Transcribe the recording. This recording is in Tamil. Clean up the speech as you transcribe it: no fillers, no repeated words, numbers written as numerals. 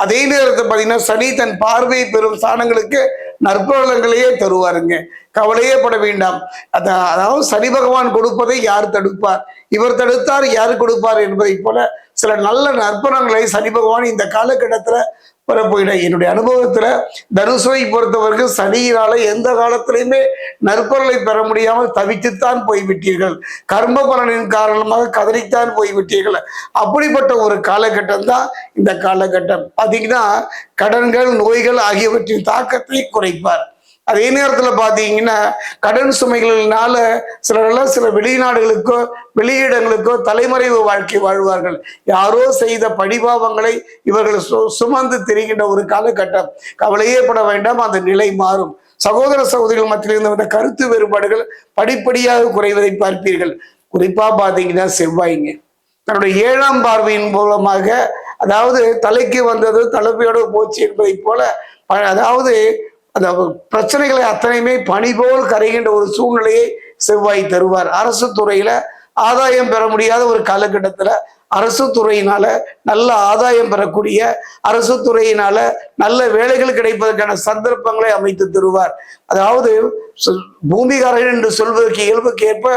அதே நேரத்தில் பார்த்தீங்கன்னா சனி தன் பார்வை பெறும் ஸ்தானங்களுக்கு நற்பலன்களையே தருவாருங்க. கவலையே பட வேண்டாம். அதாவது சனி பகவான் கொடுப்பதை யார் தடுப்பார், இவர் தடுத்தார் யார் கொடுப்பார் என்பதை போல சில நல்ல நற்பலன்களை சனி பகவான் இந்த காலகட்டத்துல பெறப்போயிட. என்னுடைய அனுபவத்துல தனுசுவை பொறுத்தவரைக்கும் சனியினால எந்த காலத்திலையுமே நற்பொருளை பெற முடியாமல் தவித்துத்தான் போய்விட்டீர்கள். கர்ம பலனின் காரணமாக கதறித்தான் போய்விட்டீர்கள். அப்படிப்பட்ட ஒரு காலகட்டம் தான் இந்த காலகட்டம். பாத்தீங்கன்னா கடன்கள், நோய்கள் ஆகியவற்றின் தாக்கத்தை குறைப்பார். அதே நேரத்தில் பார்த்தீங்கன்னா கடன் சுமைகளினால சில வெளிநாடுகளுக்கோ வெளியிடங்களுக்கோ தலைமறைவு வாழ்க்கை வாழ்வார்கள். யாரோ செய்த படிபாவங்களை இவர்கள் சுமந்து திரிகின்ற ஒரு காலகட்டம். கவலையே பட வேண்டாம், அந்த நிலை மாறும். சகோதர சகோதரிகள் மத்தியில் இருந்த கருத்து வேறுபாடுகள் படிப்படியாக குறைவதை பார்ப்பீர்கள். குறிப்பா பார்த்தீங்கன்னா செவ்வாய்ங்க தன்னுடைய 7ஆம் பார்வையின் மூலமாக, அதாவது தலைக்கு வந்தது தலைமையோடு போச்சு என்பதை போல, அதாவது அந்த பிரச்சனைகளை அத்தனையுமே பனி போல் கரைகின்ற ஒரு சூழ்நிலையை செவ்வாய் தருவார். அரசு துறையில ஆதாயம் பெற முடியாத ஒரு காலகட்டத்துல அரசு துறையினால நல்ல ஆதாயம் பெறக்கூடிய, அரசு துறையினால நல்ல வேலைகள் கிடைப்பதற்கான சந்தர்ப்பங்களை அமைத்து தருவார். அதாவது பூமிகாரன் என்று சொல்வதற்கு இயல்புக்கு ஏற்ப